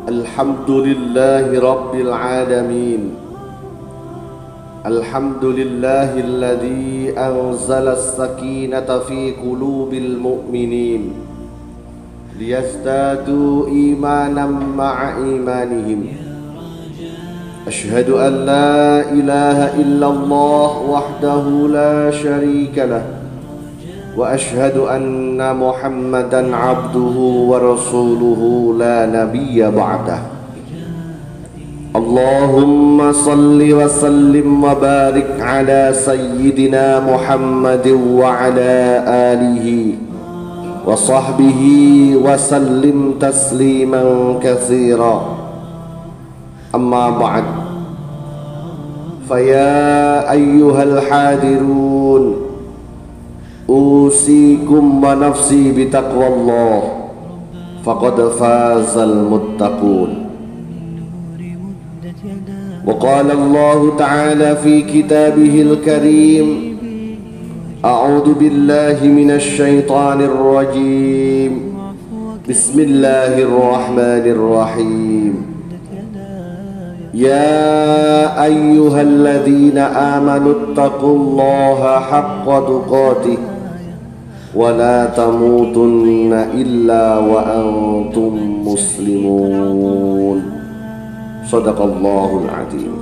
Alhamdulillahi Rabbil Alamin. Alhamdulillahilladzi anzala as-sakinata fi qulubil mu'minin liyazdadu imanan ma'a imanihim. Ashhadu an la ilaha illallah wahdahu la syarika lah wa ashhadu anna Muhammadan abduhu wa rasuluhu la nabiyya ba'dah. Allahumma salli wa sallim wa barik ala sayyidina Muhammadin wa ala alihi wa sahbihi wa sallim tasliman katsira. Amma ba'd. Faya ayyuhal hadirun, usikum wa nafsi bitaqwallah, faqad fazal muttaqun. Wa qala Allah ta'ala fi kitabihil karim, a'udzu billahi minasy syaithanir rajim. Bismillahirrahmanirrahim. Ya ayyuhalladzina amanu taqullaha haqqa tuqatih wa la tamutunna illa wa antum muslimun. Shadaqallahul azim.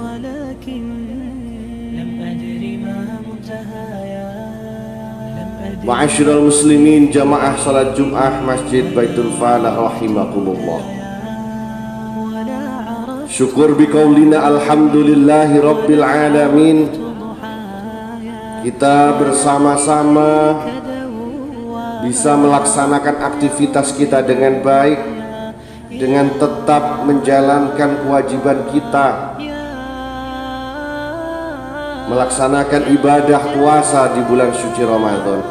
Ma'asyiral muslimin, jamaah salat Jumat Masjid Baitul Falah rahimakumullah. Syukur biqaulina alhamdulillahi rabbil alamin. Kita bersama-sama bisa melaksanakan aktivitas kita dengan baik, dengan tetap menjalankan kewajiban kita, melaksanakan ibadah puasa di bulan suci Ramadan.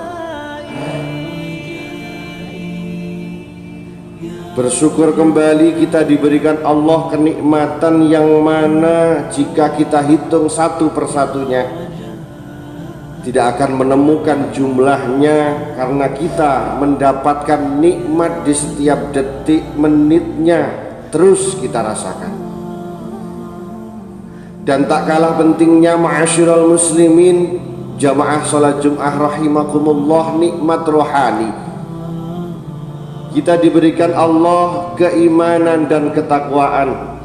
Bersyukur kembali kita diberikan Allah kenikmatan yang mana jika kita hitung satu persatunya tidak akan menemukan jumlahnya, karena kita mendapatkan nikmat di setiap detik menitnya terus kita rasakan. Dan tak kalah pentingnya ma'asyiral muslimin, jamaah salat Jumat rahimakumullah, nikmat rohani. Kita diberikan Allah keimanan dan ketakwaan.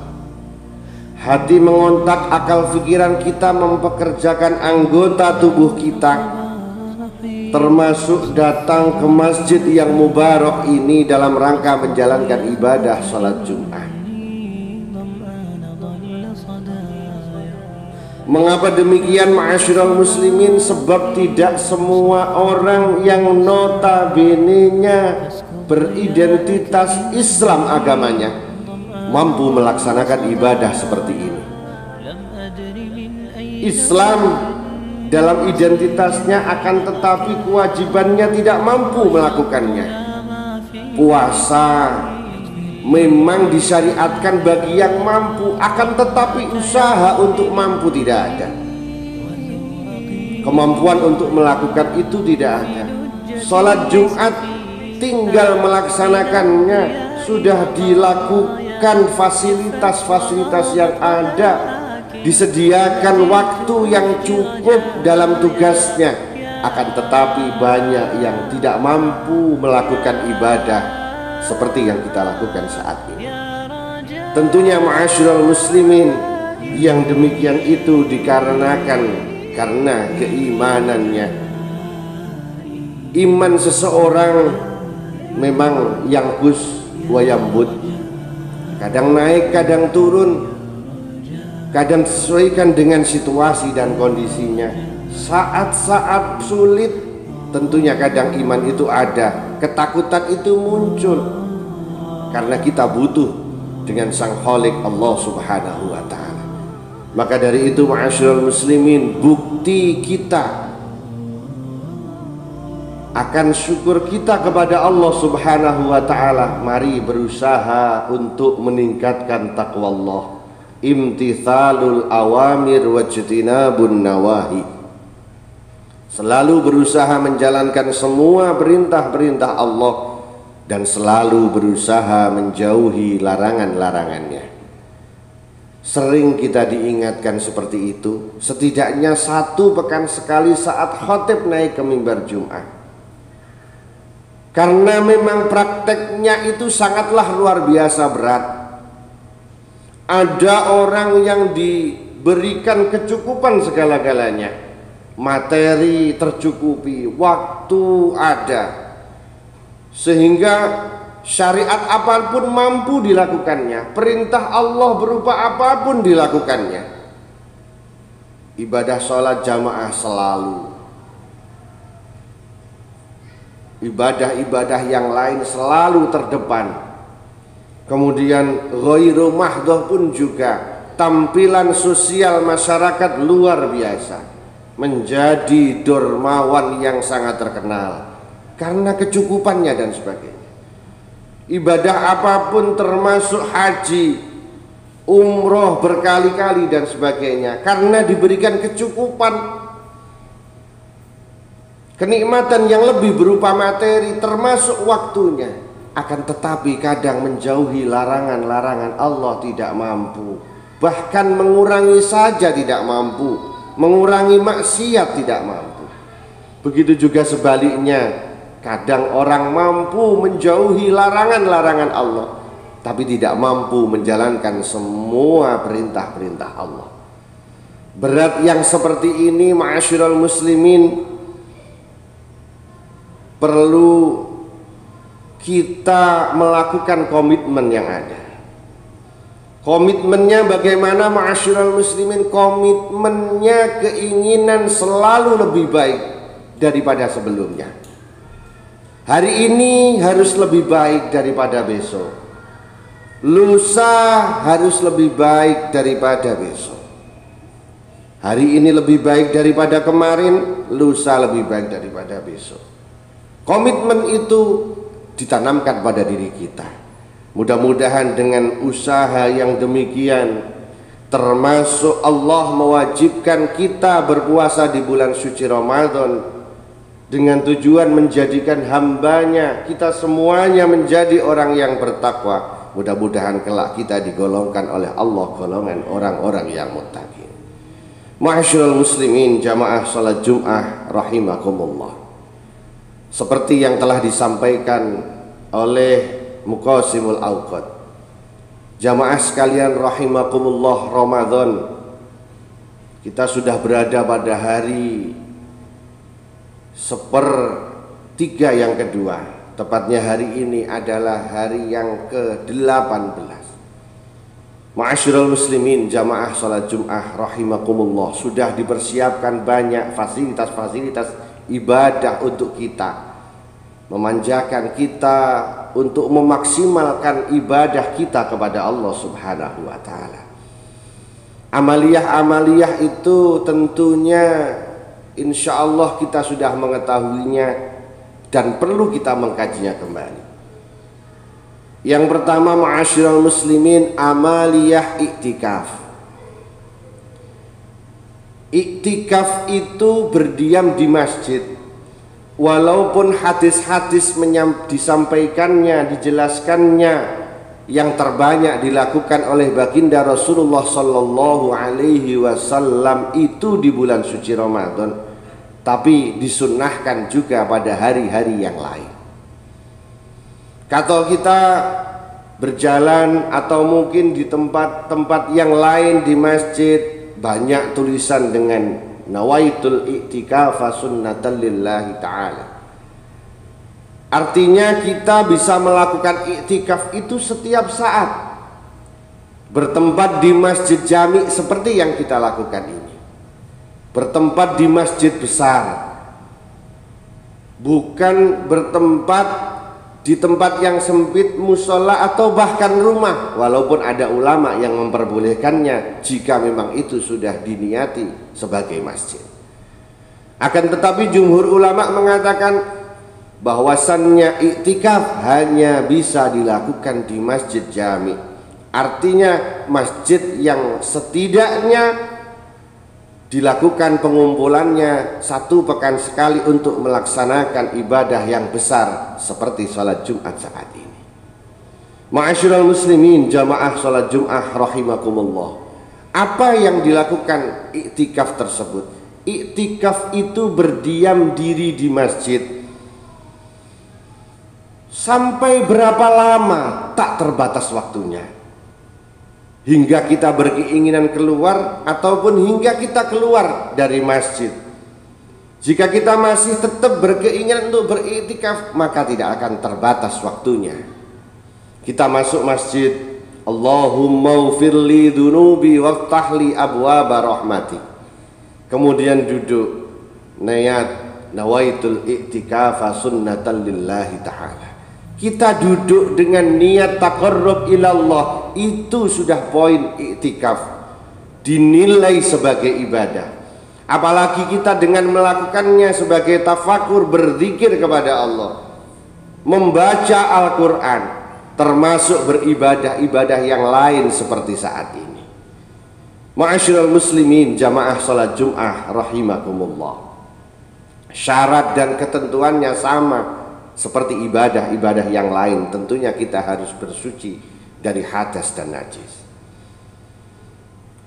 Hati mengontak, akal pikiran kita mempekerjakan anggota tubuh kita, termasuk datang ke masjid yang mubarak ini dalam rangka menjalankan ibadah salat Jumat. Mengapa demikian ma'asyiral muslimin? Sebab tidak semua orang yang notabene-nya beridentitas Islam agamanya mampu melaksanakan ibadah seperti ini. Islam dalam identitasnya, akan tetapi kewajibannya tidak mampu melakukannya. Puasa memang disyariatkan bagi yang mampu, akan tetapi usaha untuk mampu tidak ada. Kemampuan untuk melakukan itu tidak ada. Salat Jumat tinggal melaksanakannya, sudah dilakukan fasilitas-fasilitas yang ada, disediakan waktu yang cukup dalam tugasnya, akan tetapi banyak yang tidak mampu melakukan ibadah seperti yang kita lakukan saat ini. Tentunya ma'asyiral muslimin, yang demikian itu dikarenakan karena keimanannya. Iman seseorang memang yangkus wa yambut, kadang naik kadang turun, kadang disesuaikan dengan situasi dan kondisinya. Saat-saat sulit tentunya kadang iman itu ada, ketakutan itu muncul, karena kita butuh dengan Sang Khalik Allah Subhanahu wa ta'ala. Maka dari itu ma'asyiral muslimin, bukti kita akan syukur kita kepada Allah Subhanahu wa ta'ala, mari berusaha untuk meningkatkan taqwa Allah, imtithalul awamir wajtinabun nawahi. Selalu berusaha menjalankan semua perintah-perintah Allah dan selalu berusaha menjauhi larangan-larangannya. Sering kita diingatkan seperti itu, setidaknya 1 pekan sekali saat khotib naik ke mimbar Jumat. Karena memang prakteknya itu sangatlah luar biasa berat. Ada orang yang diberikan kecukupan segala-galanya, materi tercukupi, waktu ada, sehingga syariat apapun mampu dilakukannya, perintah Allah berupa apapun dilakukannya. Ibadah sholat jamaah selalu, ibadah-ibadah yang lain selalu terdepan. Kemudian ghairu mahdhah pun juga, tampilan sosial masyarakat luar biasa, menjadi dermawan yang sangat terkenal karena kecukupannya dan sebagainya. Ibadah apapun termasuk haji, umroh berkali-kali dan sebagainya, karena diberikan kecukupan, kenikmatan yang lebih berupa materi termasuk waktunya. Akan tetapi kadang menjauhi larangan-larangan Allah tidak mampu, bahkan mengurangi saja tidak mampu, mengurangi maksiat tidak mampu. Begitu juga sebaliknya, kadang orang mampu menjauhi larangan-larangan Allah, tapi tidak mampu menjalankan semua perintah-perintah Allah. Berat yang seperti ini, ma'asyiral muslimin, perlu kita melakukan komitmen yang ada. Komitmennya bagaimana, ma'asyiral muslimin? Komitmennya keinginan selalu lebih baik daripada sebelumnya. Hari ini harus lebih baik daripada besok. Lusa harus lebih baik daripada besok. Hari ini lebih baik daripada kemarin, lusa lebih baik daripada besok. Komitmen itu ditanamkan pada diri kita. Mudah-mudahan dengan usaha yang demikian, termasuk Allah mewajibkan kita berpuasa di bulan suci Ramadan dengan tujuan menjadikan hambanya, kita semuanya menjadi orang yang bertakwa. Mudah-mudahan kelak kita digolongkan oleh Allah golongan orang-orang yang muttaqin. Ma'asyiral muslimin, jamaah salat Jumat rahimakumullah. Seperti yang telah disampaikan oleh Muqasimul Awqad, jamaah sekalian rahimakumullah, Ramadan kita sudah berada pada hari 1/3 yang kedua. Tepatnya hari ini adalah hari yang ke-18. Ma'asyiral muslimin, jamaah salat Jumat rahimakumullah, sudah dipersiapkan banyak fasilitas-fasilitas ibadah untuk kita, memanjakan kita untuk memaksimalkan ibadah kita kepada Allah Subhanahu wa taala. Amaliyah-amaliyah itu tentunya insya Allah kita sudah mengetahuinya dan perlu kita mengkajinya kembali. Yang pertama, ma'asyiral muslimin, amaliyah iktikaf. Iktikaf itu berdiam di masjid. Walaupun hadis-hadis disampaikannya, dijelaskannya, yang terbanyak dilakukan oleh baginda Rasulullah Sallallahu Alaihi Wasallam itu di bulan suci Ramadan, tapi disunnahkan juga pada hari-hari yang lain. Kalau kita berjalan atau mungkin di tempat-tempat yang lain di masjid, banyak tulisan dengan nawaitul i'tikafa sunnatan lillahi ta'ala. Artinya kita bisa melakukan iktikaf itu setiap saat, bertempat di masjid jami seperti yang kita lakukan ini, bertempat di masjid besar, bukan bertempat di tempat yang sempit, musola atau bahkan rumah, walaupun ada ulama yang memperbolehkannya jika memang itu sudah diniati sebagai masjid. Akan tetapi jumhur ulama mengatakan bahwasannya iktikaf hanya bisa dilakukan di masjid jami, artinya masjid yang setidaknya dilakukan pengumpulannya 1 pekan sekali untuk melaksanakan ibadah yang besar seperti sholat Jumat saat ini. Ma'asyiral muslimin, jamaah sholat Jumat rahimakumullah. Apa yang dilakukan iktikaf tersebut? Iktikaf itu berdiam diri di masjid sampai berapa lama tak terbatas waktunya, hingga kita berkeinginan keluar ataupun hingga kita keluar dari masjid. Jika kita masih tetap berkeinginan untuk beriktikaf, maka tidak akan terbatas waktunya. Kita masuk masjid, Allahumma ufirli dunubi waftahli abwaba rahmati. Kemudian duduk, niat nawaitul i'tikafa sunnatan lillahi ta'ala. Kita duduk dengan niat taqarrub ilallah, itu sudah poin i'tikaf, dinilai sebagai ibadah. Apalagi kita dengan melakukannya sebagai tafakur, berzikir kepada Allah, membaca Al-Quran, termasuk beribadah-ibadah yang lain seperti saat ini. Ma'asyiral muslimin, jamaah salat Jum'ah rahimakumullah. Syarat dan ketentuannya sama seperti ibadah-ibadah yang lain. Tentunya kita harus bersuci dari hadas dan najis.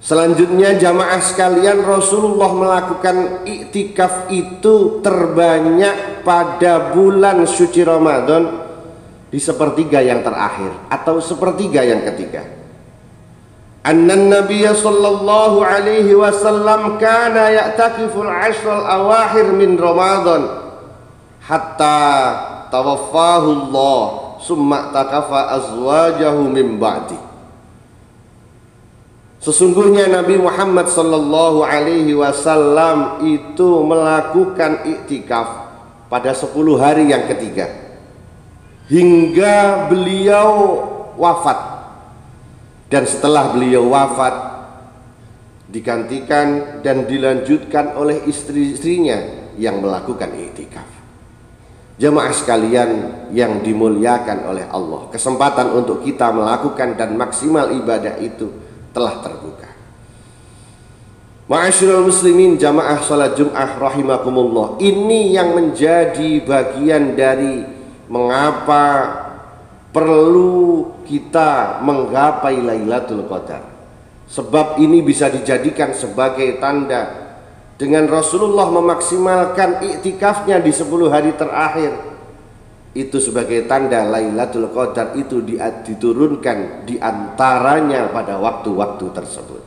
Selanjutnya jamaah sekalian, Rasulullah melakukan iktikaf itu terbanyak pada bulan suci Ramadan, di sepertiga yang terakhir atau sepertiga yang ketiga. Annan Nabiyya sallallahu alaihi wasallam kana ya'takiful ashral awakhir min Ramadan hatta tawaffahu Allah summa takafa azwajahu min ba'di. Sesungguhnya Nabi Muhammad sallallahu alaihi wasallam itu melakukan iktikaf pada 10 hari yang ketiga hingga beliau wafat, dan setelah beliau wafat digantikan dan dilanjutkan oleh istri-istrinya yang melakukan iktikaf. Jemaah sekalian yang dimuliakan oleh Allah, kesempatan untuk kita melakukan dan maksimal ibadah itu telah terbuka. Ma'asyiral muslimin, jamaah salat Jum'ah rahimakumullah, ini yang menjadi bagian dari mengapa perlu kita menggapai Lailatul Qadar. Sebab ini bisa dijadikan sebagai tanda dengan Rasulullah memaksimalkan iktikafnya di 10 hari terakhir. Itu sebagai tanda Lailatul Qadar itu diturunkan di antaranya pada waktu-waktu tersebut.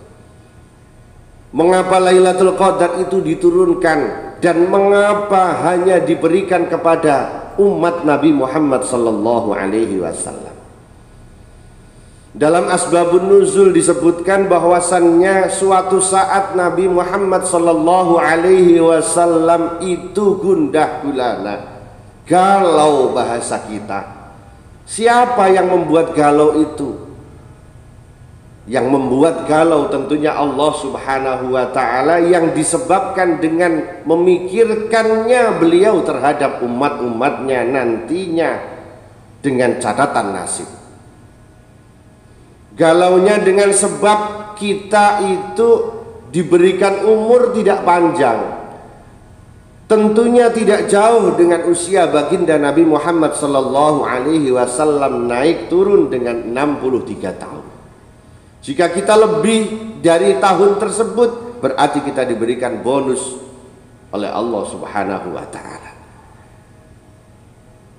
Mengapa Lailatul Qadar itu diturunkan dan mengapa hanya diberikan kepada umat Nabi Muhammad sallallahu alaihi wasallam? Dalam asbabun nuzul disebutkan bahwasannya suatu saat Nabi Muhammad sallallahu alaihi wasallam itu gundah gulana, galau bahasa kita. Siapa yang membuat galau itu? Yang membuat galau tentunya Allah subhanahu wa ta'ala, yang disebabkan dengan memikirkannya beliau terhadap umat-umatnya nantinya dengan catatan nasib. Galaunya dengan sebab kita itu diberikan umur tidak panjang, tentunya tidak jauh dengan usia baginda Nabi Muhammad sallallahu alaihi wasallam naik turun dengan 63 tahun. Jika kita lebih dari tahun tersebut, berarti kita diberikan bonus oleh Allah subhanahu wa ta'ala.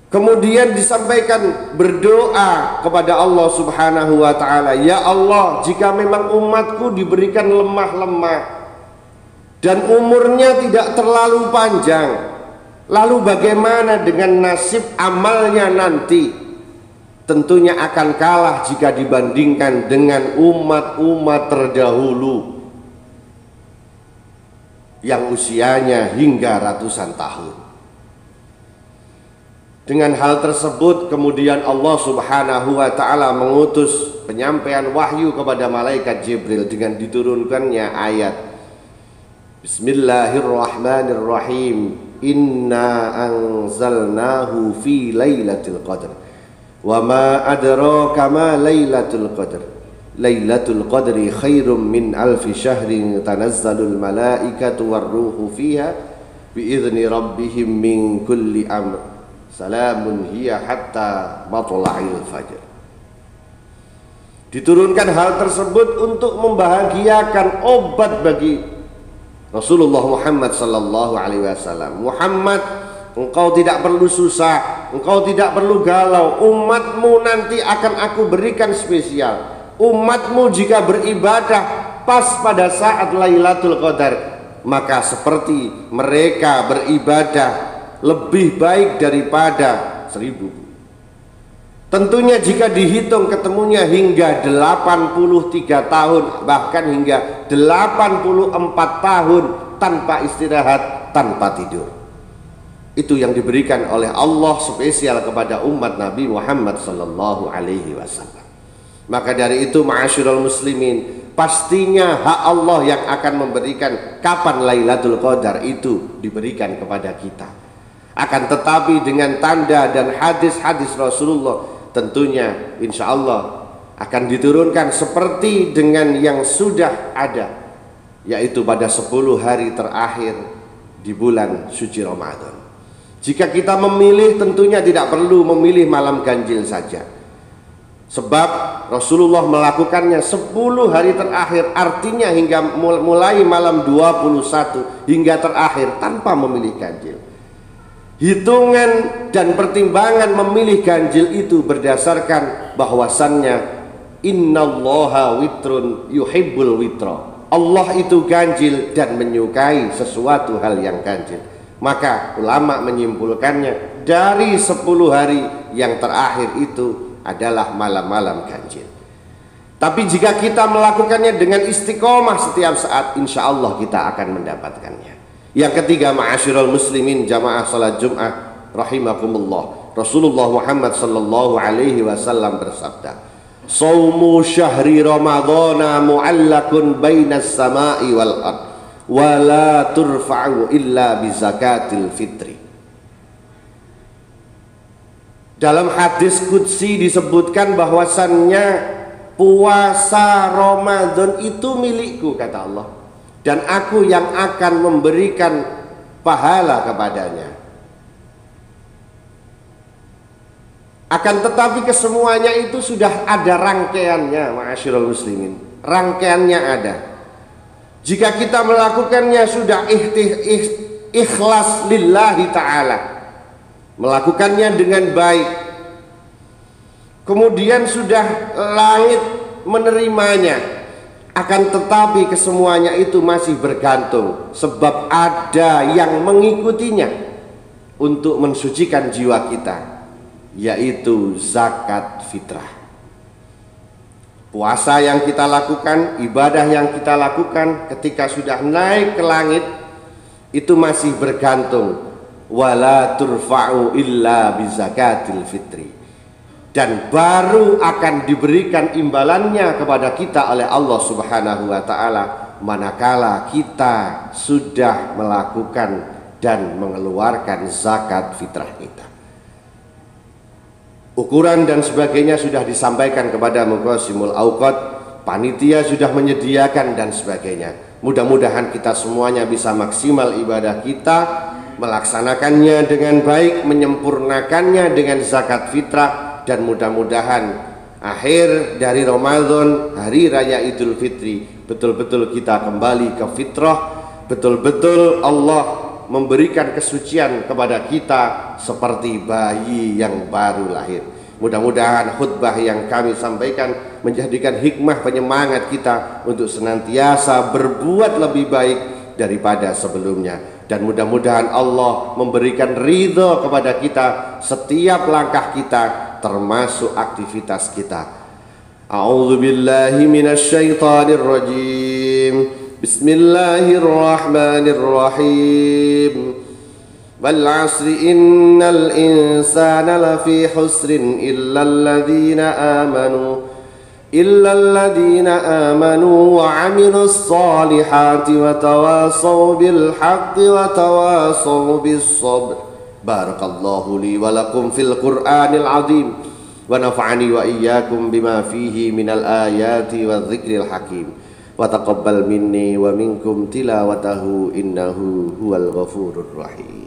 Kemudian disampaikan berdoa kepada Allah subhanahu wa ta'ala, ya Allah, jika memang umatku diberikan lemah-lemah dan umurnya tidak terlalu panjang, lalu bagaimana dengan nasib amalnya nanti? Tentunya akan kalah jika dibandingkan dengan umat-umat terdahulu yang usianya hingga ratusan tahun. Dengan hal tersebut kemudian Allah subhanahu wa ta'ala mengutus penyampaian wahyu kepada malaikat Jibril dengan diturunkannya ayat Bismillahirrahmanirrahim, inna anzalnahu fi lailatul qadr wa ma adraka ma lailatul qadr Lailatul Qadri khairum min alfi syahrin tanazzalul malaikatu warruhu fiha biizni rabbihim min kulli amr salamun hiya hatta matla'il fajr. Diturunkan hal tersebut untuk membahagiakan obat bagi Rasulullah Muhammad sallallahu alaihi wasallam. Muhammad, engkau tidak perlu susah, engkau tidak perlu galau. Umatmu nanti akan aku berikan spesial. Umatmu jika beribadah pas pada saat Lailatul Qadar, maka seperti mereka beribadah lebih baik daripada 1000. Tentunya jika dihitung ketemunya hingga 83 tahun, bahkan hingga 84 tahun tanpa istirahat, tanpa tidur. Itu yang diberikan oleh Allah spesial kepada umat Nabi Muhammad sallallahu alaihi wasallam. Maka dari itu ma'asyiral muslimin, pastinya hak Allah yang akan memberikan kapan Lailatul Qadar itu diberikan kepada kita. Akan tetapi dengan tanda dan hadis-hadis Rasulullah, tentunya insya Allah akan diturunkan seperti dengan yang sudah ada, yaitu pada 10 hari terakhir di bulan suci Ramadan. Jika kita memilih, tentunya tidak perlu memilih malam ganjil saja, sebab Rasulullah melakukannya 10 hari terakhir, artinya hingga mulai malam 21 hingga terakhir tanpa memilih ganjil. Hitungan dan pertimbangan memilih ganjil itu berdasarkan bahwasannya innallaha witrun yuhibbul witra. Allah itu ganjil dan menyukai sesuatu hal yang ganjil. Maka ulama menyimpulkannya dari 10 hari yang terakhir itu adalah malam-malam ganjil. Tapi jika kita melakukannya dengan istiqomah setiap saat, insya Allah kita akan mendapatkannya. Yang ketiga, ma'asyiral muslimin jamaah salat Jumat rahimakumullah, Rasulullah Muhammad sallallahu alaihi wasallam bersabda, "Shaumu syahri ramadhana mu'allakun bainas sama'i wal ard wa la turfa'u illa bi zakatil fitri." Dalam hadis qudsi disebutkan bahwasannya puasa Ramadan itu milikku, kata Allah, dan aku yang akan memberikan pahala kepadanya. Akan tetapi kesemuanya itu sudah ada rangkaiannya, ma'asyiral muslimin. Rangkaiannya ada. Jika kita melakukannya sudah ikhlas lillahi ta'ala, melakukannya dengan baik, kemudian sudah langit menerimanya, akan tetapi kesemuanya itu masih bergantung, sebab ada yang mengikutinya untuk mensucikan jiwa kita, yaitu zakat fitrah. Puasa yang kita lakukan, ibadah yang kita lakukan ketika sudah naik ke langit itu masih bergantung, wala turfa'u illa bizakatil fitri, dan baru akan diberikan imbalannya kepada kita oleh Allah Subhanahu wa taala manakala kita sudah melakukan dan mengeluarkan zakat fitrah kita. Ukuran dan sebagainya sudah disampaikan kepada Muqassimul Auqat, panitia sudah menyediakan dan sebagainya. Mudah-mudahan kita semuanya bisa maksimal ibadah kita, melaksanakannya dengan baik, menyempurnakannya dengan zakat fitrah, dan mudah-mudahan akhir dari Ramadan, hari raya Idul Fitri, betul-betul kita kembali ke fitrah, betul-betul Allah memberikan kesucian kepada kita seperti bayi yang baru lahir. Mudah-mudahan khutbah yang kami sampaikan menjadikan hikmah penyemangat kita untuk senantiasa berbuat lebih baik daripada sebelumnya. Dan mudah-mudahan Allah memberikan ridho kepada kita setiap langkah kita, termasuk aktivitas kita. A'udzu billahi minasyaitonir rajim. Bismillahirrahmanirrahim. Wal 'asri innal insana lafi husrin إلا الذين آمنوا وعملوا الصالحات وتواصوا بالحق وتواصوا بالصبر. بارك الله لي ولكم في القرآن العظيم wa nafa'ani wa iyyakum bima fihi minal ayati wa dzikril hakim wa taqabbal minni wa minkum tilawatahu innahu huwal ghafurur rahim.